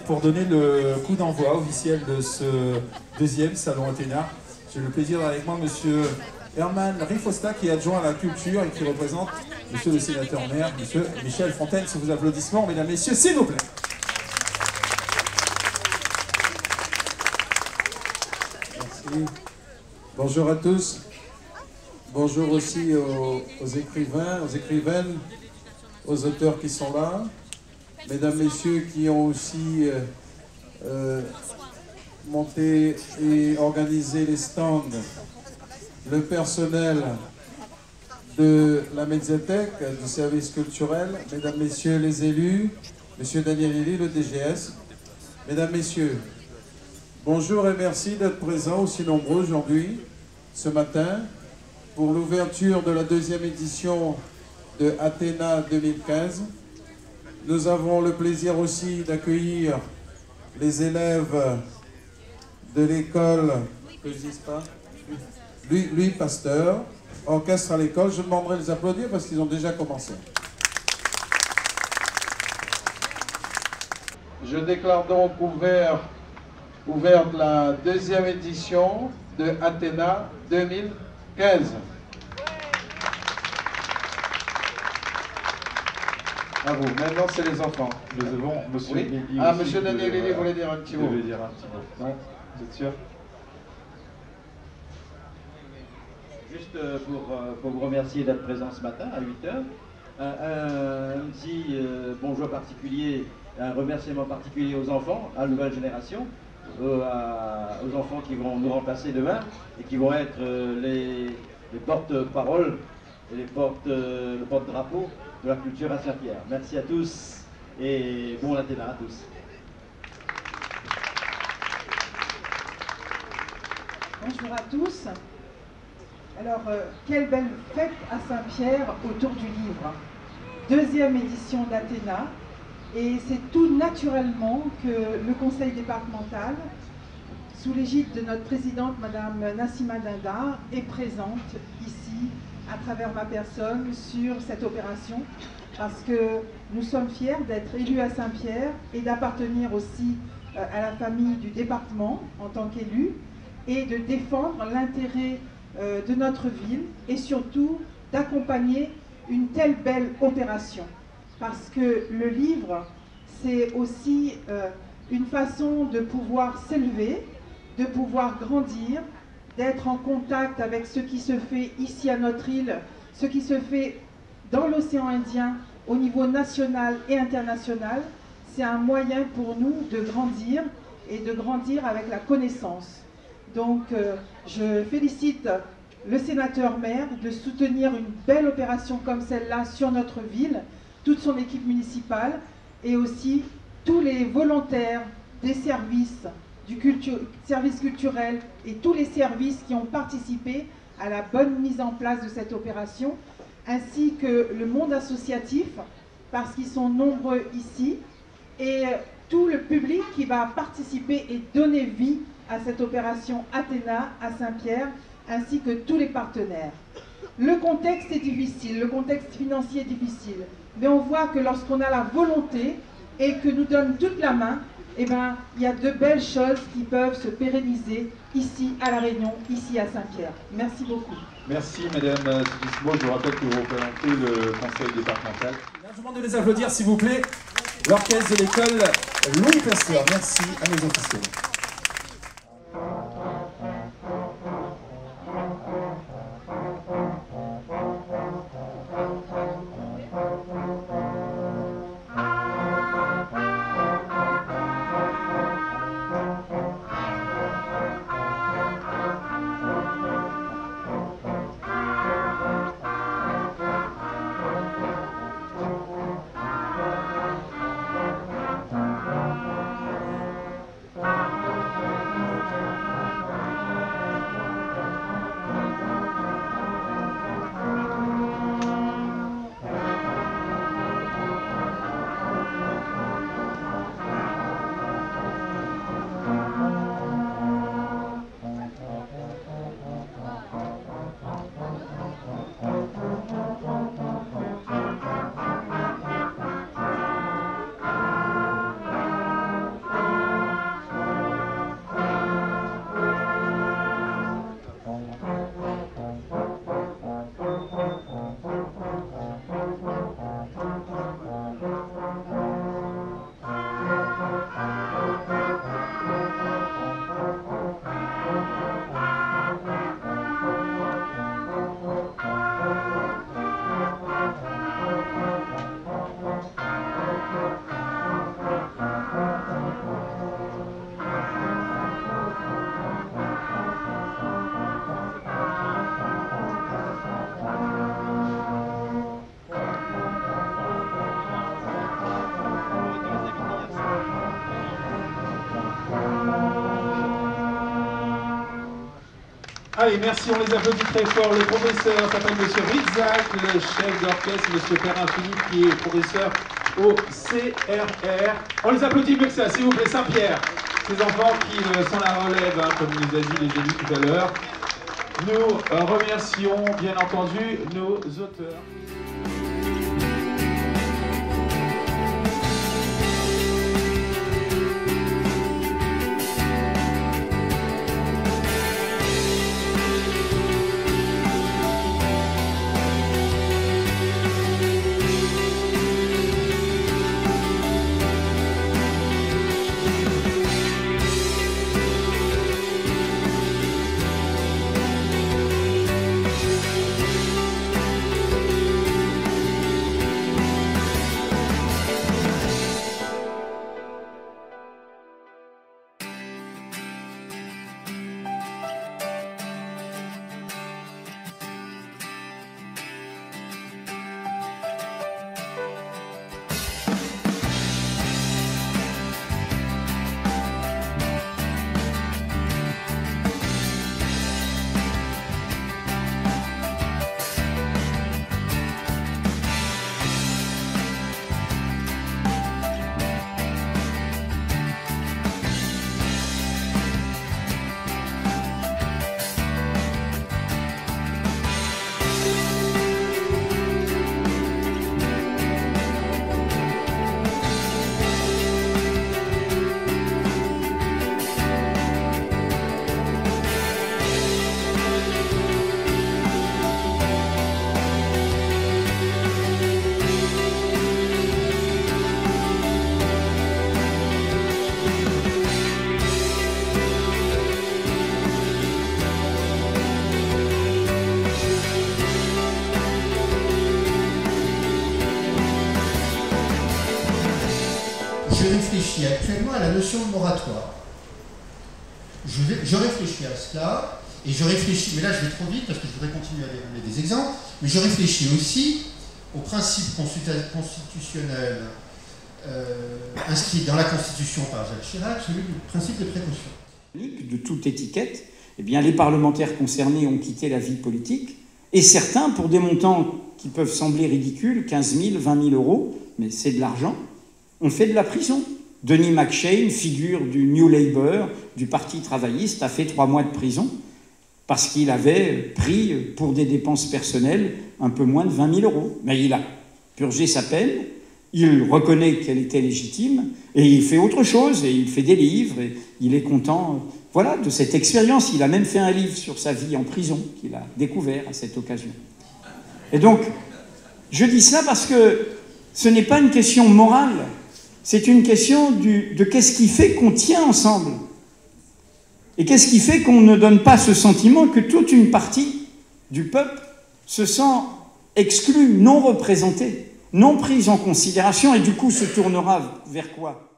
pour donner le coup d'envoi officiel de ce deuxième salon Athéna. J'ai le plaisir d'avoir avec moi monsieur Herman Rifosta, qui est adjoint à la culture et qui représente monsieur le sénateur maire, monsieur Michel Fontaine. Sous vos applaudissements, mesdames, messieurs, s'il vous plaît. Merci. Bonjour à tous. Bonjour aussi aux écrivains, aux écrivaines, aux auteurs qui sont là. Mesdames, messieurs qui ont aussi monté et organisé les stands, le personnel de la médiathèque, du service culturel, mesdames, messieurs les élus, monsieur Daniel Elie, le DGS, mesdames, messieurs, bonjour et merci d'être présents aussi nombreux aujourd'hui, ce matin, pour l'ouverture de la deuxième édition de Athéna 2015. Nous avons le plaisir aussi d'accueillir les élèves de l'école, que je dise pas, Louis Pasteur, orchestre à l'école. Je demanderai de les applaudir parce qu'ils ont déjà commencé. Je déclare donc ouverte la deuxième édition de Athéna 2015. À vous. Maintenant, c'est les enfants. Nous avons monsieur oui. Elie. Ah, monsieur Daniel Elie voulait dire un petit mot. Vous dire un petit mot. Non, vous êtes sûr? Juste pour vous remercier d'être présent ce matin à 8 h. Un petit bonjour particulier, un remerciement particulier aux enfants, à la nouvelle génération, aux enfants qui vont nous remplacer demain et qui vont être les porte-paroles et le porte-drapeau de la culture à Saint-Pierre. Merci à tous et bon Athéna à tous. Bonjour à tous. Alors, quelle belle fête à Saint-Pierre autour du livre. Deuxième édition d'Athéna. Et c'est tout naturellement que le conseil départemental, sous l'égide de notre présidente, Madame Nassima Dindar, est présente ici, à travers ma personne, sur cette opération, parce que nous sommes fiers d'être élus à Saint-Pierre et d'appartenir aussi à la famille du département en tant qu'élus, et de défendre l'intérêt de notre ville et surtout d'accompagner une telle belle opération. Parce que le livre, c'est aussi une façon de pouvoir s'élever, de pouvoir grandir, d'être en contact avec ce qui se fait ici à notre île, ce qui se fait dans l'océan Indien au niveau national et international. C'est un moyen pour nous de grandir et de grandir avec la connaissance. Donc je félicite le sénateur maire de soutenir une belle opération comme celle-là sur notre ville, toute son équipe municipale et aussi tous les volontaires des services, du service culturel et tous les services qui ont participé à la bonne mise en place de cette opération, ainsi que le monde associatif, parce qu'ils sont nombreux ici, et tout le public qui va participer et donner vie à cette opération Athéna à Saint-Pierre, ainsi que tous les partenaires. Le contexte est difficile, le contexte financier est difficile, mais on voit que lorsqu'on a la volonté et que nous donne toute la main, eh ben, il y a de belles choses qui peuvent se pérenniser ici à La Réunion, ici à Saint-Pierre. Merci beaucoup. Merci Madame Sismo. Je vous rappelle que vous représentez le conseil départemental. Je vous demande de les applaudir s'il vous plaît. L'orchestre de l'école Louis Pasteur. Merci à mes officiels. Allez, merci, on les applaudit très fort. Le professeur s'appelle M. Rizak, le chef d'orchestre, M. Perrin-Philippe, qui est professeur au CRR. On les applaudit mieux que ça, s'il vous plaît, Saint-Pierre. Ces enfants qui sont la relève, hein, comme nous a dit les élus tout à l'heure. Nous remercions, bien entendu, nos auteurs. Je réfléchis actuellement à la notion de moratoire. Je réfléchis à cela, et je réfléchis, mais là je vais trop vite parce que je voudrais continuer à donner des exemples, mais je réfléchis aussi au principe constitutionnel inscrit dans la Constitution par Jacques Chirac, celui du principe de précaution. De toute étiquette, eh bien, les parlementaires concernés ont quitté la vie politique, et certains, pour des montants qui peuvent sembler ridicules, 15 000, 20 000 euros, mais c'est de l'argent, ont fait de la prison. Denis McShane, figure du New Labour, du Parti travailliste, a fait 3 mois de prison parce qu'il avait pris, pour des dépenses personnelles, un peu moins de 20 000 euros. Mais il a purgé sa peine, il reconnaît qu'elle était légitime, et il fait autre chose, et il fait des livres, et il est content, voilà, de cette expérience. Il a même fait un livre sur sa vie en prison, qu'il a découvert à cette occasion. Et donc, je dis cela parce que ce n'est pas une question morale, c'est une question de qu'est-ce qui fait qu'on tient ensemble. Et qu'est-ce qui fait qu'on ne donne pas ce sentiment que toute une partie du peuple se sent exclue, non représentée, non prise en considération, et du coup se tournera vers quoi ?